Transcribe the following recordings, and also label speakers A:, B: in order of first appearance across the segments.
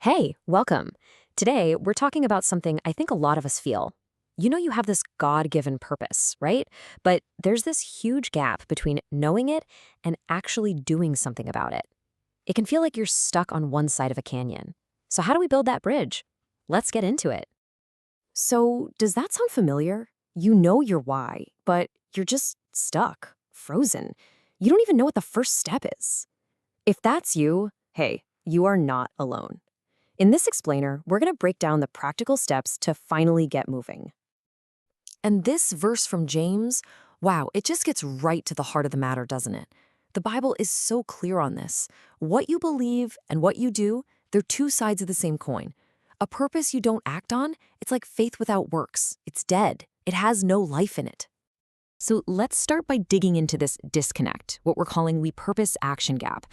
A: Hey, welcome. Today, we're talking about something I think a lot of us feel. You have this God given purpose, right? But there's this huge gap between knowing it and actually doing something about it. It can feel like you're stuck on one side of a canyon. So, how do we build that bridge? Let's get into it. So, does that sound familiar? You know your why, but you're just stuck, frozen. You don't even know what the first step is. If that's you, hey, you are not alone. In this explainer, we're going to break down the practical steps to finally get moving. And this verse from James, wow, it just gets right to the heart of the matter, doesn't it? The Bible is so clear on this. What you believe and what you do, they're two sides of the same coin. A purpose you don't act on, it's like faith without works. It's dead. It has no life in it. So let's start by digging into this disconnect, what we're calling we purpose action gap.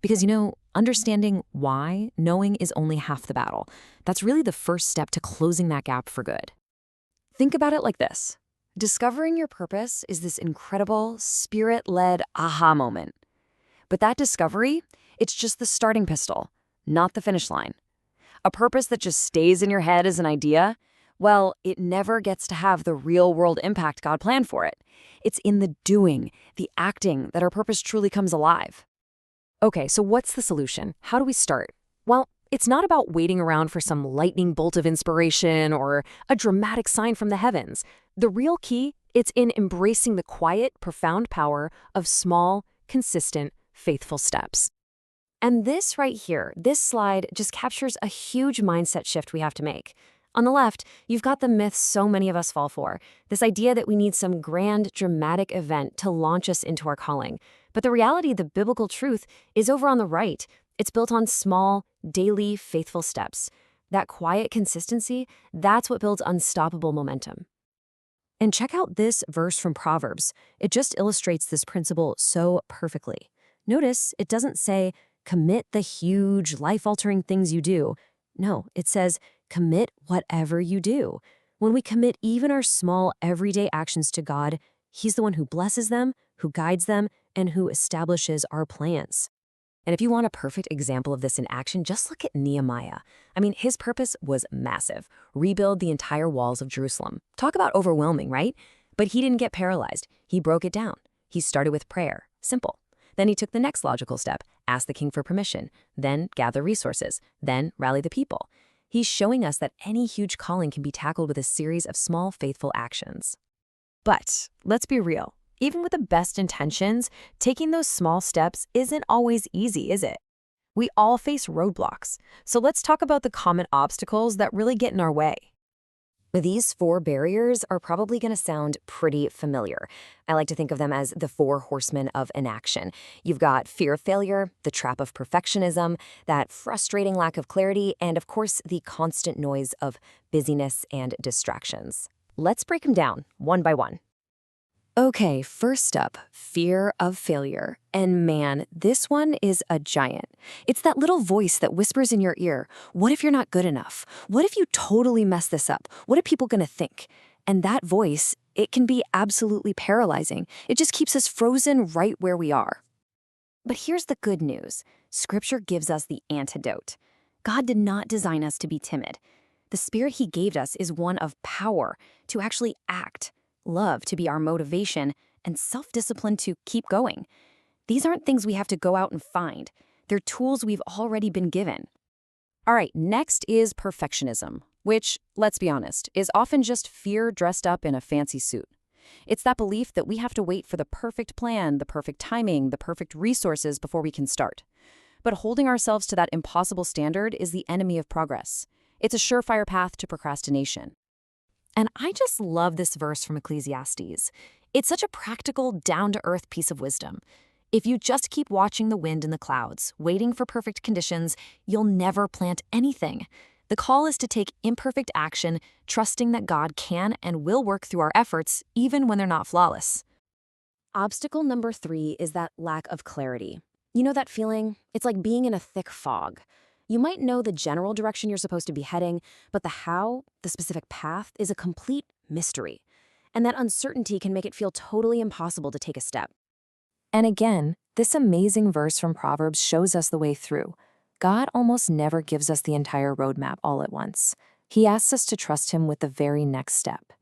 A: Because, understanding why knowing is only half the battle. That's really the first step to closing that gap for good. Think about it like this. Discovering your purpose is this incredible, spirit-led aha moment. But that discovery, it's just the starting pistol, not the finish line. A purpose that just stays in your head as an idea, well, it never gets to have the real-world impact God planned for it. It's in the doing, the acting, that our purpose truly comes alive. Okay, so what's the solution? How do we start? Well, it's not about waiting around for some lightning bolt of inspiration or a dramatic sign from the heavens. The real key, it's in embracing the quiet, profound power of small, consistent, faithful steps. And this right here, this slide just captures a huge mindset shift we have to make. On the left, you've got the myth so many of us fall for, this idea that we need some grand, dramatic event to launch us into our calling. But the reality, the biblical truth, is over on the right. It's built on small, daily, faithful steps. That quiet consistency, that's what builds unstoppable momentum. And check out this verse from Proverbs. It just illustrates this principle so perfectly. Notice it doesn't say, commit the huge, life-altering things you do. No, it says, commit whatever you do. When we commit even our small, everyday actions to God, He's the one who blesses them, who guides them, and who establishes our plans. And if you want a perfect example of this in action, just look at Nehemiah. His purpose was massive. Rebuild the entire walls of Jerusalem. Talk about overwhelming, right? But he didn't get paralyzed. He broke it down. He started with prayer. Simple. Then he took the next logical step, ask the king for permission, then gather resources, then rally the people. He's showing us that any huge calling can be tackled with a series of small, faithful actions. But let's be real. Even with the best intentions, taking those small steps isn't always easy, is it? We all face roadblocks. So let's talk about the common obstacles that really get in our way. These four barriers are probably going to sound pretty familiar. I like to think of them as the four horsemen of inaction. You've got fear of failure, the trap of perfectionism, that frustrating lack of clarity, and of course, the constant noise of busyness and distractions. Let's break them down one by one. Okay, first up, fear of failure. And man, this one is a giant. It's that little voice that whispers in your ear, what if you're not good enough? What if you totally mess this up? What are people gonna think? And that voice, it can be absolutely paralyzing. It just keeps us frozen right where we are. But here's the good news. Scripture gives us the antidote. God did not design us to be timid. The spirit He gave us is one of power, to actually act, love to be our motivation, and self-discipline to keep going. These aren't things we have to go out and find. They're tools we've already been given. All right, next is perfectionism, which, let's be honest, is often just fear dressed up in a fancy suit. It's that belief that we have to wait for the perfect plan, the perfect timing, the perfect resources before we can start. But holding ourselves to that impossible standard is the enemy of progress. It's a surefire path to procrastination. And I just love this verse from Ecclesiastes. It's such a practical, down-to-earth piece of wisdom. If you just keep watching the wind in the clouds, waiting for perfect conditions, you'll never plant anything. The call is to take imperfect action, trusting that God can and will work through our efforts, even when they're not flawless. Obstacle number 3 is that lack of clarity. You know that feeling? It's like being in a thick fog. You might know the general direction you're supposed to be heading, but the how, the specific path, is a complete mystery. And that uncertainty can make it feel totally impossible to take a step. And again, this amazing verse from Proverbs shows us the way through. God almost never gives us the entire roadmap all at once. He asks us to trust Him with the very next step.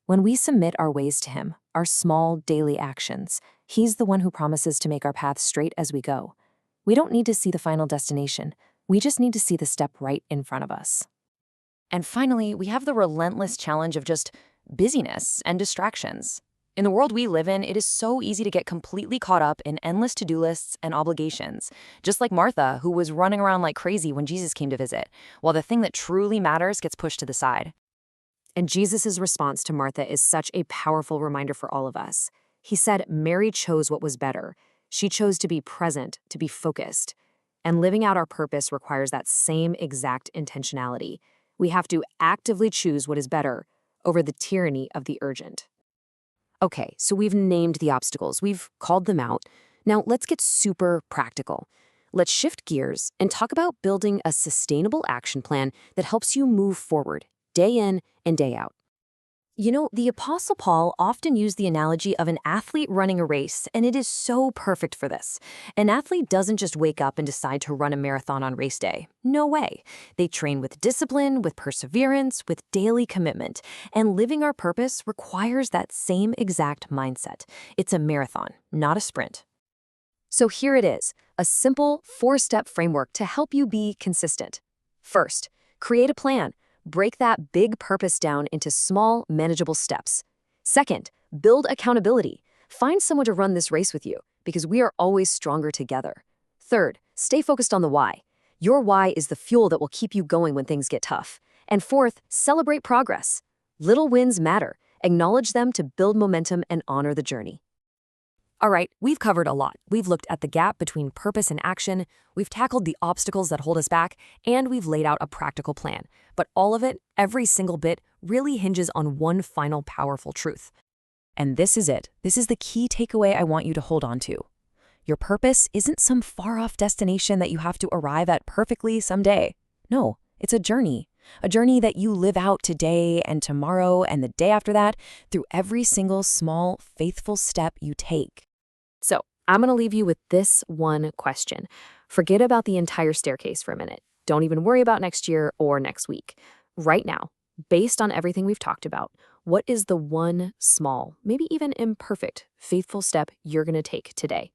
A: When we submit our ways to Him, our small daily actions, He's the one who promises to make our path straight as we go. We don't need to see the final destination. We just need to see the step right in front of us. And finally, we have the relentless challenge of just busyness and distractions. In the world we live in, it is so easy to get completely caught up in endless to-do lists and obligations, just like Martha, who was running around like crazy when Jesus came to visit, while the thing that truly matters gets pushed to the side. And Jesus' response to Martha is such a powerful reminder for all of us. He said, Mary chose what was better. She chose to be present, to be focused. And living out our purpose requires that same exact intentionality. We have to actively choose what is better over the tyranny of the urgent. Okay, so we've named the obstacles, we've called them out. Now let's get super practical. Let's shift gears and talk about building a sustainable action plan that helps you move forward, day in and day out. You know, the Apostle Paul often used the analogy of an athlete running a race, and it is so perfect for this. An athlete doesn't just wake up and decide to run a marathon on race day. No way. They train with discipline, with perseverance, with daily commitment. And living our purpose requires that same exact mindset. It's a marathon, not a sprint. So here it is, a simple 4-step framework to help you be consistent. First, create a plan. Break that big purpose down into small, manageable steps. Second, build accountability. Find someone to run this race with you, because we are always stronger together. Third, stay focused on the why. Your why is the fuel that will keep you going when things get tough. And fourth, celebrate progress. Little wins matter. Acknowledge them to build momentum and honor the journey. All right, we've covered a lot. We've looked at the gap between purpose and action, we've tackled the obstacles that hold us back, and we've laid out a practical plan. But all of it, every single bit, really hinges on one final powerful truth. And this is it. This is the key takeaway I want you to hold on to. Your purpose isn't some far-off destination that you have to arrive at perfectly someday. No, it's a journey that you live out today and tomorrow and the day after that through every single small, faithful step you take. So, I'm going to leave you with this one question. Forget about the entire staircase for a minute. Don't even worry about next year or next week. Right now, based on everything we've talked about, what is the one small, maybe even imperfect, faithful step you're going to take today?